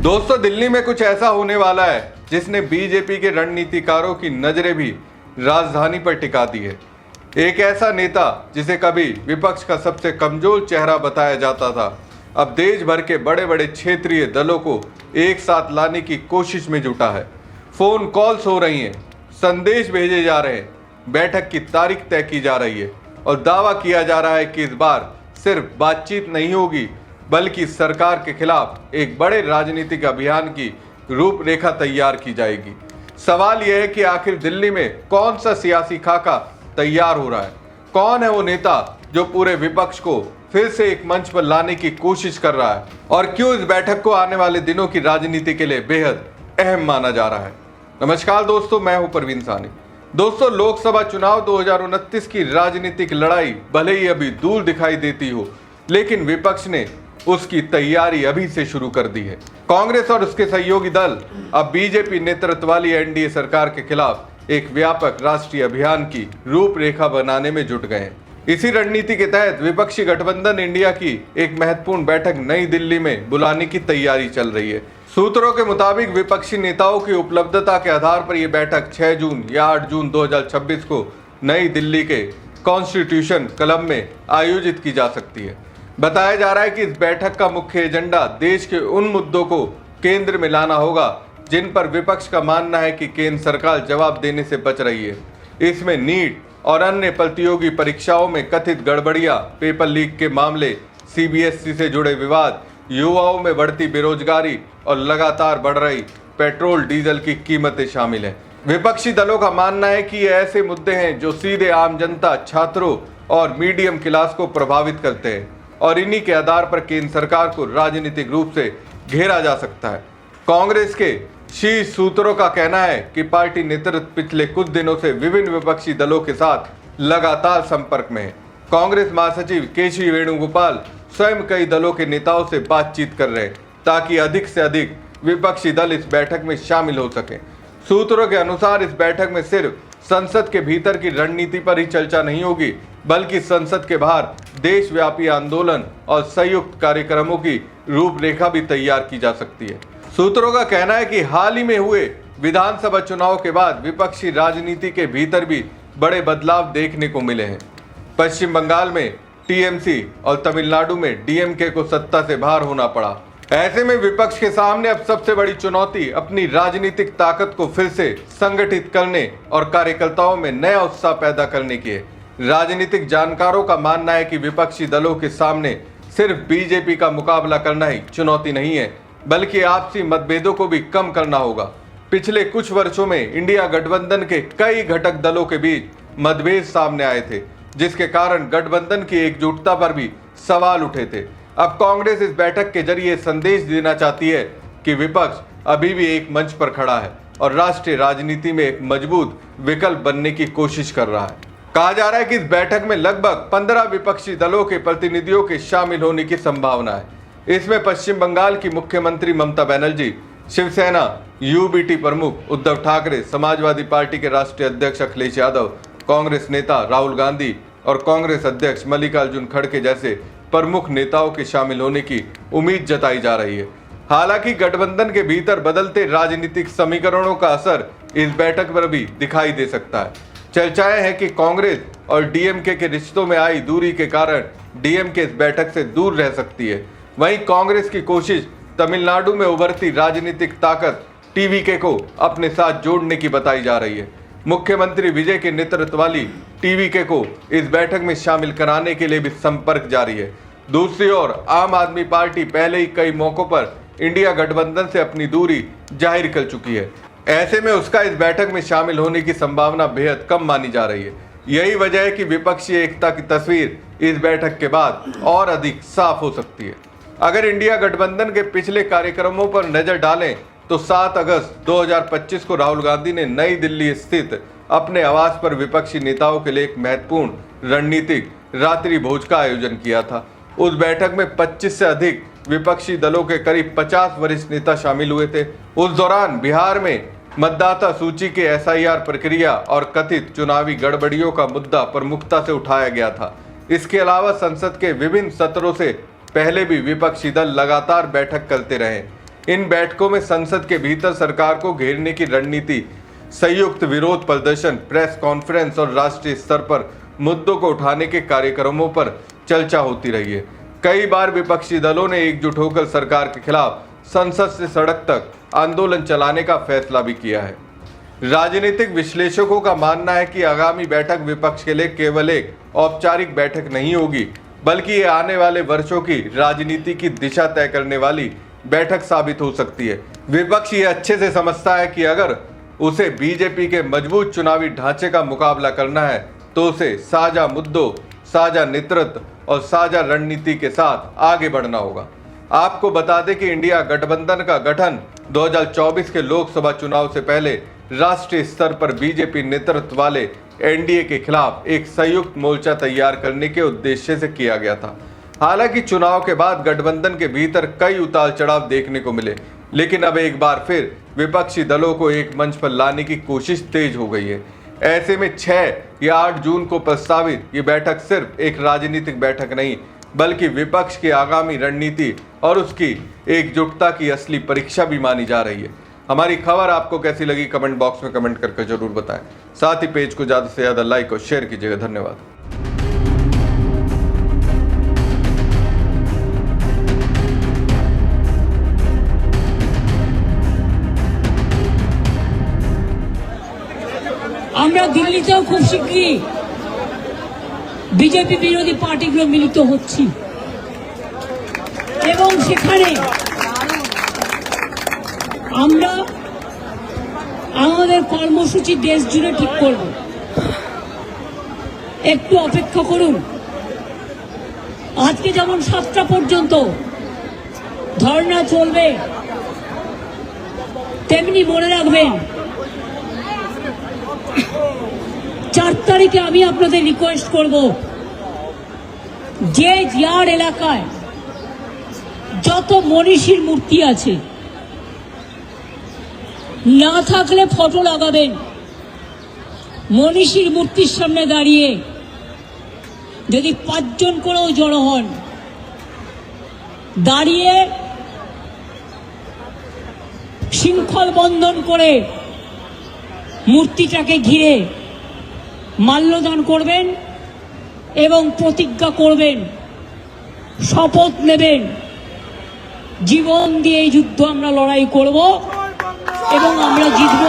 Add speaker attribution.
Speaker 1: दोस्तों, दिल्ली में कुछ ऐसा होने वाला है जिसने बीजेपी के रणनीतिकारों की नजरें भी राजधानी पर टिका दी है। एक ऐसा नेता जिसे कभी विपक्ष का सबसे कमजोर चेहरा बताया जाता था, अब देश भर के बड़े बड़े क्षेत्रीय दलों को एक साथ लाने की कोशिश में जुटा है। फोन कॉल्स हो रही हैं, संदेश भेजे जा रहे हैं, बैठक की तारीख तय की जा रही है और दावा किया जा रहा है कि इस बार सिर्फ बातचीत नहीं होगी बल्कि सरकार के खिलाफ एक बड़े राजनीतिक अभियान की रूपरेखा तैयार की जाएगी। सवाल यह है कि आखिर दिल्ली में कौन सा सियासी खाका तैयार हो रहा है? कौन है वो नेता जो पूरे विपक्ष को फिर से एक मंच पर लाने की कोशिश कर रहा है और क्यों इस बैठक को आने वाले दिनों की राजनीति के लिए बेहद अहम माना जा रहा है? नमस्कार दोस्तों, मैं हूं परवीन सानी। दोस्तों, लोकसभा चुनाव 2029 की राजनीतिक लड़ाई भले ही अभी दूर दिखाई देती हो, लेकिन विपक्ष ने उसकी तैयारी अभी से शुरू कर दी है। कांग्रेस और उसके सहयोगी दल अब बीजेपी नेतृत्व वाली एनडीए सरकार के खिलाफ एक व्यापक राष्ट्रीय अभियान की रूपरेखा बनाने में जुट गए हैं। इसी रणनीति के तहत विपक्षी गठबंधन इंडिया की एक महत्वपूर्ण बैठक नई दिल्ली में बुलाने की तैयारी चल रही है। सूत्रों के मुताबिक विपक्षी नेताओं की उपलब्धता के आधार पर यह बैठक 6 जून या 8 जून 2026 को नई दिल्ली के कॉन्स्टिट्यूशन क्लब में आयोजित की जा सकती है। बताया जा रहा है कि इस बैठक का मुख्य एजेंडा देश के उन मुद्दों को केंद्र में लाना होगा जिन पर विपक्ष का मानना है कि केंद्र सरकार जवाब देने से बच रही है। इसमें नीट और अन्य प्रतियोगी परीक्षाओं में कथित गड़बड़ियां, पेपर लीक के मामले, सीबीएसई से जुड़े विवाद, युवाओं में बढ़ती बेरोजगारी और लगातार बढ़ रही पेट्रोल डीजल की कीमतें शामिल हैं। विपक्षी दलों का मानना है कि ये ऐसे मुद्दे हैं जो सीधे आम जनता, छात्रों और मीडियम क्लास को प्रभावित करते हैं और इन्हीं के आधार पर केंद्र सरकार को राजनीतिक रूप से घेरा जा सकता है। कांग्रेस के शीर्ष सूत्रों का कहना है कि पार्टी नेतृत्व पिछले कुछ दिनों से विभिन्न विपक्षी दलों के साथ लगातार संपर्क में है। कांग्रेस महासचिव केसी वेणुगोपाल स्वयं कई दलों के नेताओं से बातचीत कर रहे हैं ताकि अधिक से अधिक विपक्षी दल इस बैठक में शामिल हो सके। सूत्रों के अनुसार इस बैठक में सिर्फ संसद के भीतर की रणनीति पर ही चर्चा नहीं होगी बल्कि संसद के बाहर देशव्यापी आंदोलन और संयुक्त कार्यक्रमों की रूपरेखा भी तैयार की जा सकती है। सूत्रों का कहना है कि हाल ही में हुए विधानसभा चुनाव के बाद विपक्षी राजनीति के भीतर भी बड़े बदलाव देखने को मिले हैं। पश्चिम बंगाल में टीएमसी और तमिलनाडु में डीएमके को सत्ता से बाहर होना पड़ा। ऐसे में विपक्ष के सामने अब सबसे बड़ी चुनौती अपनी राजनीतिक ताकत को फिर से संगठित करने और कार्यकर्ताओं में नया उत्साह पैदा करने की है। राजनीतिक जानकारों का मानना है कि विपक्षी दलों के सामने सिर्फ बीजेपी का मुकाबला करना ही चुनौती नहीं है बल्कि आपसी मतभेदों को भी कम करना होगा। पिछले कुछ वर्षों में इंडिया गठबंधन के कई घटक दलों के बीच मतभेद सामने आए थे, जिसके कारण गठबंधन की एकजुटता पर भी सवाल उठे थे। अब कांग्रेस इस बैठक के जरिए संदेश देना चाहती है कि विपक्ष अभी भी एक मंच पर खड़ा है और राष्ट्रीय राजनीति में एक मजबूत विकल्प बनने की कोशिश कर रहा है। कहा जा रहा है कि इस बैठक में लगभग 15 विपक्षी दलों के प्रतिनिधियों के शामिल होने की संभावना है। इसमें पश्चिम बंगाल की मुख्यमंत्री ममता बनर्जी, शिवसेना, यूबीटी प्रमुख उद्धव ठाकरे, समाजवादी पार्टी के राष्ट्रीय अध्यक्ष अखिलेश यादव, कांग्रेस नेता राहुल गांधी और कांग्रेस अध्यक्ष मल्लिकार्जुन खड़गे जैसे प्रमुख नेताओं के शामिल होने की उम्मीद जताई जा रही है। हालांकि गठबंधन के भीतर बदलते राजनीतिक समीकरणों का असर इस बैठक पर भी दिखाई दे सकता है। चर्चाएं हैं कि कांग्रेस और डीएमके के रिश्तों में आई दूरी के कारण डीएमके इस बैठक से दूर रह सकती है। वहीं कांग्रेस की कोशिश तमिलनाडु में उभरती राजनीतिक ताकत टीवीके को अपने साथ जोड़ने की बताई जा रही है। मुख्यमंत्री विजय के नेतृत्व वाली टीवीके को इस बैठक में शामिल कराने के लिए भी संपर्क जारी है। दूसरी ओर आम आदमी पार्टी पहले ही कई मौकों पर इंडिया गठबंधन से अपनी दूरी जाहिर कर चुकी है। ऐसे में उसका इस बैठक में शामिल होने की संभावना बेहद कम मानी जा रही है। यही वजह है कि विपक्षी एकता की तस्वीर इस बैठक के बाद और अधिक साफ हो सकती है। अगर इंडिया गठबंधन के पिछले कार्यक्रमों पर नजर डालें तो 7 अगस्त 2025 को राहुल गांधी ने नई दिल्ली स्थित अपने आवास पर विपक्षी नेताओं के लिए एक महत्वपूर्ण रणनीतिक रात्रि भोज का आयोजन किया था। उस बैठक में 25 से अधिक विपक्षी दलों के करीब 50 वरिष्ठ नेता शामिल हुए थे। उस दौरान बिहार में मतदाता सूची के एसआईआर प्रक्रिया और कथित चुनावी गड़बड़ियों का मुद्दा प्रमुखता से उठाया गया था। इसके अलावा संसद के विभिन्न सत्रों से पहले भी विपक्षी दल लगातार बैठक करते रहे। इन बैठकों में संसद के भीतर सरकार को घेरने की रणनीति, संयुक्त विरोध प्रदर्शन, प्रेस कॉन्फ्रेंस और राष्ट्रीय स्तर पर मुद्दों को उठाने के कार्यक्रमों पर चर्चा होती रही है। कई बार विपक्षी दलों ने एकजुट होकर सरकार के खिलाफ संसद से सड़क तक आंदोलन चलाने का फैसला भी किया है। राजनीतिक विश्लेषकों का मानना है कि आगामी बैठक विपक्ष के लिए केवल एक औपचारिक बैठक नहीं होगी, बल्कि ये आने वाले वर्षों की राजनीति की दिशा तय करने वाली बैठक साबित हो सकती है। विपक्ष ये अच्छे से समझता है कि अगर उसे बीजेपी के मजबूत चुनावी ढांचे का मुकाबला करना है तो उसे साझा मुद्दों, साझा नेतृत्व और साझा रणनीति के साथ आगे बढ़ना होगा। आपको बता दें कि इंडिया गठबंधन का गठन 2024 के लोकसभा चुनाव से पहले राष्ट्रीय स्तर पर बीजेपी नेतृत्व वाले एनडीए के खिलाफ एक संयुक्त मोर्चा तैयार करने के उद्देश्य से किया गया था। हालांकि चुनाव के बाद गठबंधन के भीतर कई उतार चढ़ाव देखने को मिले, लेकिन अब एक बार फिर विपक्षी दलों को एक मंच पर लाने की कोशिश तेज हो गई है। ऐसे में 6 या 8 जून को प्रस्तावित ये बैठक सिर्फ एक राजनीतिक बैठक नहीं, बल्कि विपक्ष की आगामी रणनीति और उसकी एकजुटता की असली परीक्षा भी मानी जा रही है। हमारी खबर आपको कैसी लगी कमेंट बॉक्स में कमेंट करके जरूर बताएं। साथ ही पेज को ज़्यादा से ज़्यादा लाइक और शेयर कीजिएगा। धन्यवाद।
Speaker 2: আমরা দিল্লিতেও খুব শিগগিরই বিজেপি বিরোধী পার্টিগুলো মিলিত হচ্ছি এবং সেখানে আমরা আমাদের কর্মসূচি দেশ জুড়ে ঠিক করব। একটু অপেক্ষা করুন। আজকে যেমন 7টা পর্যন্ত ধর্ণা চলবে, তেমনি মনে রাখবেন 4 তারিখে আমি আপনাদের রিকোয়েস্ট করব, যে যার এলাকায় যত মনীষীর মূর্তি আছে না থাকলে ফটো লাগাবেন। মনীষীর মূর্তির সামনে দাঁড়িয়ে যদি 5 জন করেও জড়ো হন, দাঁড়িয়ে শৃঙ্খল বন্ধন করে মূর্তিটাকে ঘিরে মাল্যদান করবেন এবং প্রতিজ্ঞা করবেন, শপথ নেবেন, জীবন দিয়ে এই যুদ্ধ আমরা লড়াই করব এবং আমরা জিতব।